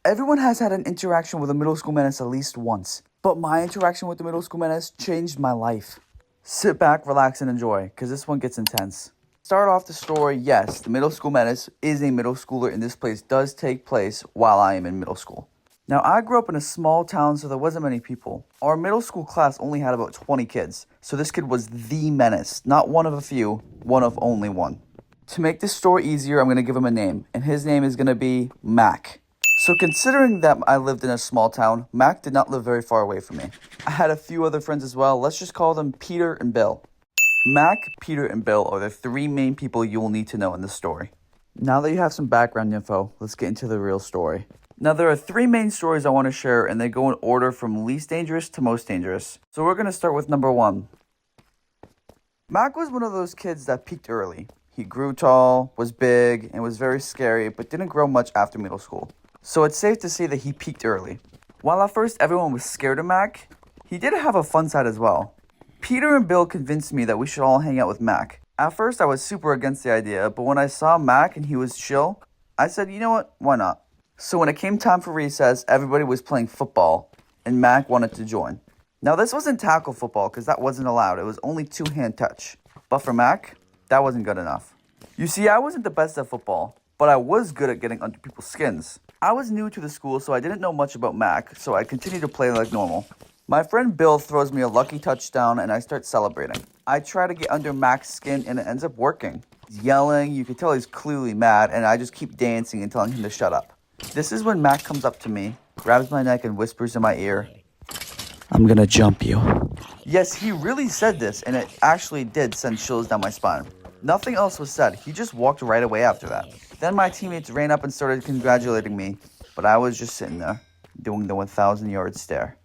Everyone has had an interaction with a middle school menace at least once, but my interaction with the middle school menace changed my life. Sit back, relax, and enjoy, because this one gets intense. Start off the story, yes, the middle school menace is a middle schooler, and this place does take place while I am in middle school. Now, I grew up in a small town, so there wasn't many people. Our middle school class only had about 20 kids, so this kid was the menace, not one of a few, one of only one. To make this story easier, I'm going to give him a name, and his name is going to be Mac. So considering that I lived in a small town, Mac did not live very far away from me. I had a few other friends as well. Let's just call them Peter and Bill. Mac, Peter, and Bill are the three main people you will need to know in this story. Now that you have some background info, let's get into the real story. Now there are three main stories I want to share, and they go in order from least dangerous to most dangerous. So we're going to start with number 1. Mac was one of those kids that peaked early. He grew tall, was big, and was very scary, but didn't grow much after middle school. So it's safe to say that he peaked early. While at first everyone was scared of Mac, he did have a fun side as well. Peter and Bill convinced me that we should all hang out with Mac. At first I was super against the idea, but when I saw Mac and he was chill, I said, you know what, why not? So when it came time for recess, everybody was playing football, and Mac wanted to join. Now this wasn't tackle football because that wasn't allowed, it was only 2-hand touch. But for Mac, that wasn't good enough. You see, I wasn't the best at football, but I was good at getting under people's skins. I was new to the school, so I didn't know much about Mac, so I continued to play like normal. My friend Bill throws me a lucky touchdown, and I start celebrating. I try to get under Mac's skin, and it ends up working. He's yelling, you can tell he's clearly mad, and I just keep dancing and telling him to shut up. This is when Mac comes up to me, grabs my neck, and whispers in my ear, "I'm gonna jump you." Yes, he really said this, and it actually did send chills down my spine. Nothing else was said. He just walked right away after that. Then my teammates ran up and started congratulating me, but I was just sitting there, doing the 1,000-yard stare.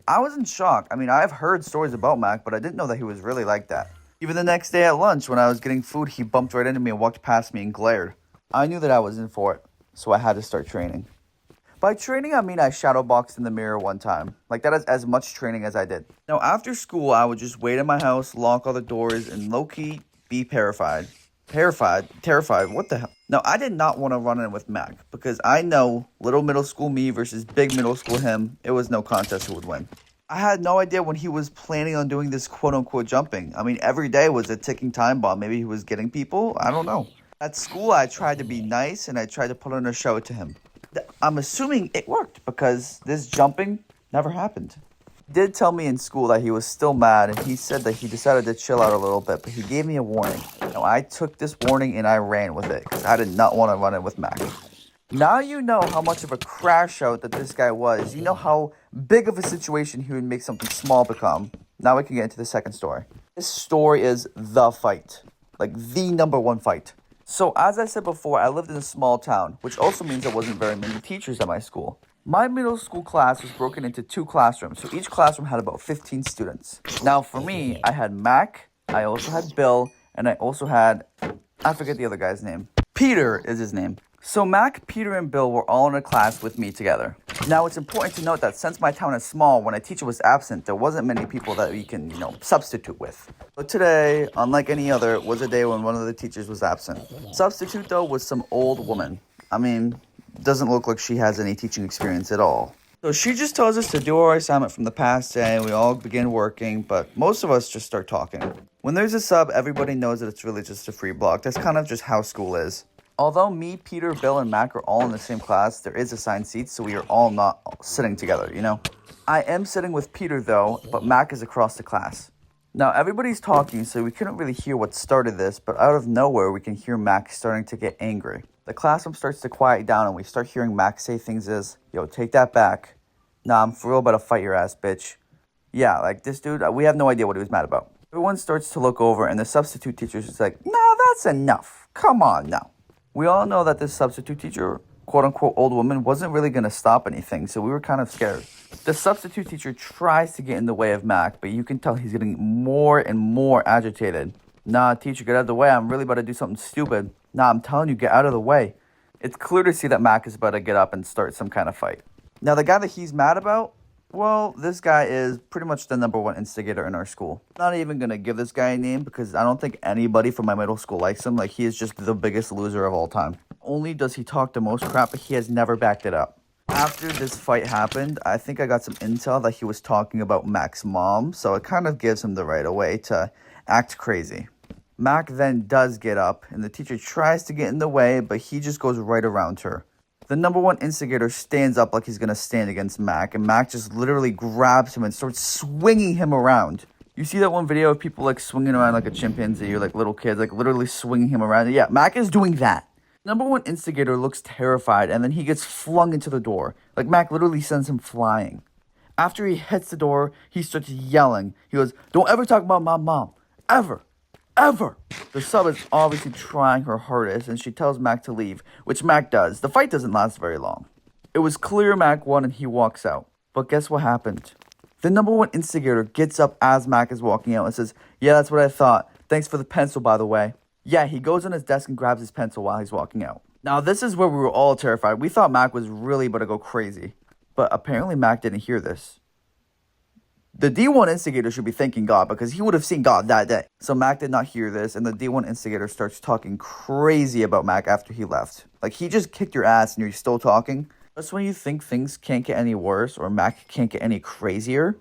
I was in shock. I mean, I've heard stories about Mac, but I didn't know that he was really like that. Even the next day at lunch, when I was getting food, he bumped right into me and walked past me and glared. I knew that I was in for it, so I had to start training. By training, I mean I shadowboxed in the mirror one time. Like, that is as much training as I did. Now, after school, I would just wait in my house, lock all the doors, and low-key be terrified. Terrified, what the hell? Now, I did not want to run in with Mac, because I know little middle school me versus big middle school him, it was no contest who would win. I had no idea when he was planning on doing this quote-unquote jumping. I mean, every day was a ticking time bomb. Maybe he was getting people, I don't know. At school, I tried to be nice, and I tried to put on a show to him. I'm assuming it worked, because this jumping never happened. He did tell me in school that he was still mad, and he said that he decided to chill out a little bit, but he gave me a warning. Now, I took this warning and I ran with it, because I did not want to run it with Mac. Now you know how much of a crash out that this guy was. You know how big of a situation he would make something small become. Now we can get into the second story. This story is the fight. Like, the number one fight. So, as I said before, I lived in a small town, which also means there wasn't very many teachers at my school. My middle school class was broken into 2 classrooms, so each classroom had about 15 students. Now, for me, I had Mac, I also had Bill, and I also had, I forget the other guy's name. Peter is his name. So Mac, Peter, and Bill were all in a class with me together. Now, it's important to note that since my town is small, when a teacher was absent, there wasn't many people that we can, substitute with. But today, unlike any other, was a day when one of the teachers was absent. Substitute, though, was some old woman. I mean, doesn't look like she has any teaching experience at all. So she just tells us to do our assignment from the past day, and we all begin working, but most of us just start talking. When there's a sub, everybody knows that it's really just a free block. That's kind of just how school is. Although me, Peter, Bill, and Mac are all in the same class, there is assigned seats, so we are all not sitting together, I am sitting with Peter, though, but Mac is across the class. Now, everybody's talking, so we couldn't really hear what started this, but out of nowhere, we can hear Mac starting to get angry. The classroom starts to quiet down, and we start hearing Mac say things as, "Yo, take that back. Nah, I'm for real about to fight your ass, bitch." Yeah, like this dude, we have no idea what he was mad about. Everyone starts to look over, and the substitute teacher's just like, "No, that's enough. Come on now." We all know that this substitute teacher, quote-unquote old woman, wasn't really going to stop anything, so we were kind of scared. The substitute teacher tries to get in the way of Mac, but you can tell he's getting more and more agitated. "Nah, teacher, get out of the way. I'm really about to do something stupid." "Nah, I'm telling you, get out of the way." It's clear to see that Mac is about to get up and start some kind of fight. Now, the guy that he's mad about, well, this guy is pretty much the number one instigator in our school. I'm not even going to give this guy a name because I don't think anybody from my middle school likes him. Like, he is just the biggest loser of all time. only does he talk the most crap, but he has never backed it up. After this fight happened, I think I got some intel that he was talking about Mac's mom, so it kind of gives him the right of way to act crazy. Mac then does get up, and the teacher tries to get in the way, but he just goes right around her. The number one instigator stands up like he's going to stand against Mac, and Mac just literally grabs him and starts swinging him around. You see that one video of people like swinging around like a chimpanzee or like little kids, like literally swinging him around? Yeah, Mac is doing that. Number one instigator looks terrified, and then he gets flung into the door. Like Mac literally sends him flying. After he hits the door, he starts yelling. He goes, "Don't ever talk about my mom. Ever. Ever." The sub is obviously trying her hardest, and she tells Mac to leave, which Mac does. The fight doesn't last very long. It was clear Mac won, and he walks out. But guess what happened? The number one instigator gets up as Mac is walking out and says, "Yeah, that's what I thought. Thanks for the pencil, by the way." Yeah, he goes on his desk and grabs his pencil while he's walking out. Now, this is where we were all terrified. We thought Mac was really about to go crazy. But apparently Mac didn't hear this. The D1 instigator should be thanking God because he would have seen God that day. So Mac did not hear this, and the D1 instigator starts talking crazy about Mac after he left. Like, he just kicked your ass and you're still talking. Just when you think things can't get any worse or Mac can't get any crazier,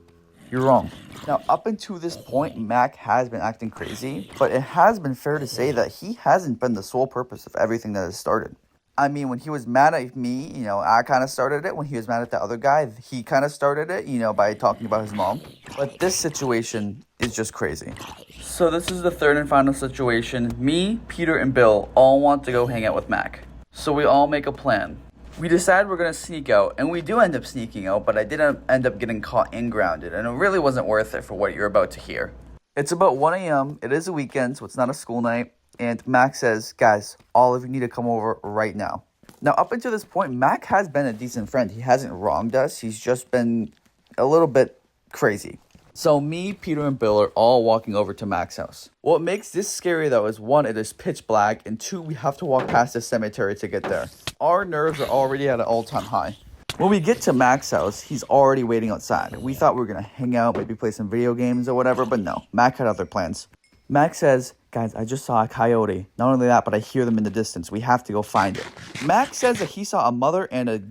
you're wrong. Now, up until this point, Mac has been acting crazy, but it has been fair to say that he hasn't been the sole purpose of everything that has started. I mean, when he was mad at me, I kind of started it. When he was mad at the other guy, he kind of started it, by talking about his mom. But this situation is just crazy. So this is the third and final situation. Me, Peter, and Bill all want to go hang out with Mac. So we all make a plan. We decide we're going to sneak out, and we do end up sneaking out, but I didn't end up getting caught and grounded, and it really wasn't worth it for what you're about to hear. It's about 1 a.m. It is a weekend, so it's not a school night. And Mac says, "Guys, all of you need to come over right now." Now, up until this point, Mac has been a decent friend. He hasn't wronged us. He's just been a little bit crazy. So me, Peter, and Bill are all walking over to Mac's house. What makes this scary, though, is 1, it is pitch black, and 2, we have to walk past the cemetery to get there. Our nerves are already at an all-time high. When we get to Mac's house, he's already waiting outside. We thought we were going to hang out, maybe play some video games or whatever, but no. Mac had other plans. Mac says, "Guys, I just saw a coyote. Not only that, but I hear them in the distance. We have to go find it." Mac says that he saw a mother and a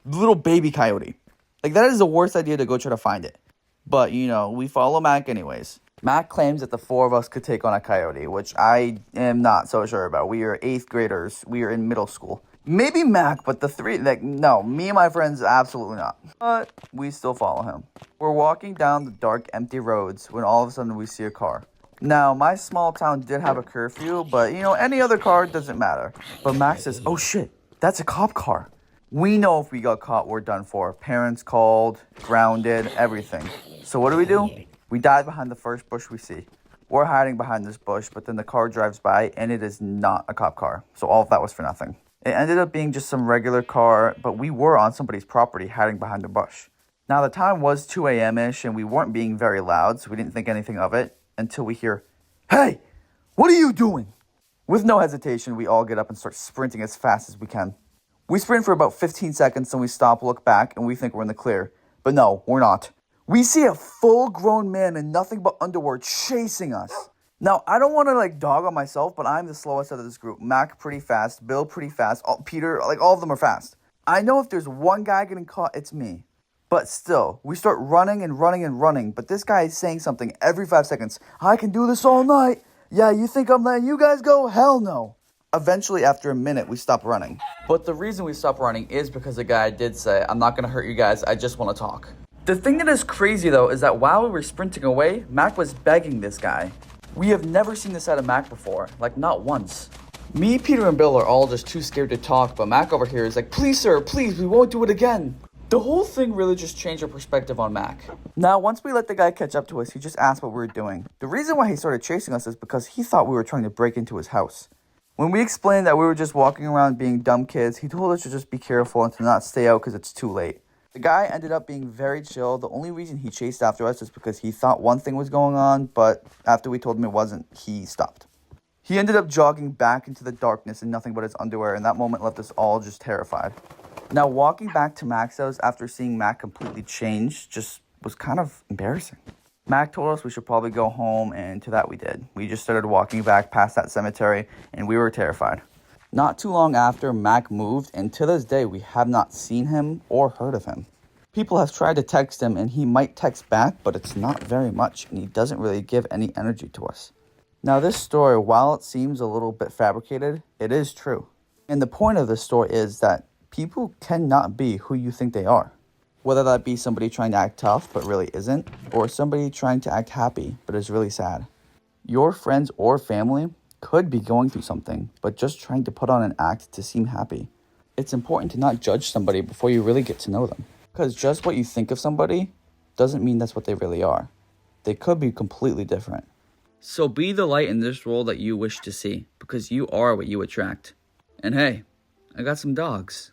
little baby coyote. Like, that is the worst idea to go try to find it. But, we follow Mac anyways. Mac claims that the 4 of us could take on a coyote, which I am not so sure about. We are 8th graders. We are in middle school. Maybe Mac, but the 3, no, me and my friends, absolutely not. But we still follow him. We're walking down the dark, empty roads when all of a sudden we see a car. Now, my small town did have a curfew, but, any other car doesn't matter. But Max says, "Oh shit, that's a cop car." We know if we got caught, we're done for. Parents called, grounded, everything. So what do? We dive behind the first bush we see. We're hiding behind this bush, but then the car drives by, and it is not a cop car. So all of that was for nothing. It ended up being just some regular car, but we were on somebody's property hiding behind a bush. Now, the time was 2 a.m.-ish, and we weren't being very loud, so we didn't think anything of it. Until we hear, "Hey, what are you doing?" With no hesitation, we all get up and start sprinting as fast as we can. We sprint for about 15 seconds, then we stop, look back, and we think we're in the clear. But no, we're not. We see a full-grown man in nothing but underwear chasing us. Now, I don't want to dog on myself, but I'm the slowest out of this group. Mac pretty fast, Bill pretty fast, Peter, all of them are fast. I know if there's one guy getting caught, it's me. But still, we start running and running and running. But this guy is saying something every 5 seconds. "I can do this all night. Yeah, you think I'm letting you guys go? Hell no." Eventually, after a minute, we stop running. But the reason we stopped running is because the guy did say, "I'm not going to hurt you guys. I just want to talk." The thing that is crazy, though, is that while we were sprinting away, Mac was begging this guy. We have never seen this out of Mac before. Not once. Me, Peter, and Bill are all just too scared to talk. But Mac over here is like, "Please, sir, please, we won't do it again." The whole thing really just changed our perspective on Mac. Now, once we let the guy catch up to us, he just asked what we were doing. The reason why he started chasing us is because he thought we were trying to break into his house. When we explained that we were just walking around being dumb kids, he told us to just be careful and to not stay out because it's too late. The guy ended up being very chill. The only reason he chased after us is because he thought one thing was going on, but after we told him it wasn't, he stopped. He ended up jogging back into the darkness in nothing but his underwear, and that moment left us all just terrified. Now, walking back to Mac's house after seeing Mac completely change just was kind of embarrassing. Mac told us we should probably go home, and to that we did. We just started walking back past that cemetery, and we were terrified. Not too long after, Mac moved, and to this day, we have not seen him or heard of him. People have tried to text him, and he might text back, but it's not very much, and he doesn't really give any energy to us. Now, this story, while it seems a little bit fabricated, it is true. And the point of this story is that people cannot be who you think they are. Whether that be somebody trying to act tough but really isn't, or somebody trying to act happy but is really sad. Your friends or family could be going through something, but just trying to put on an act to seem happy. It's important to not judge somebody before you really get to know them. Because just what you think of somebody doesn't mean that's what they really are. They could be completely different. So be the light in this world that you wish to see, because you are what you attract. And hey, I got some dogs.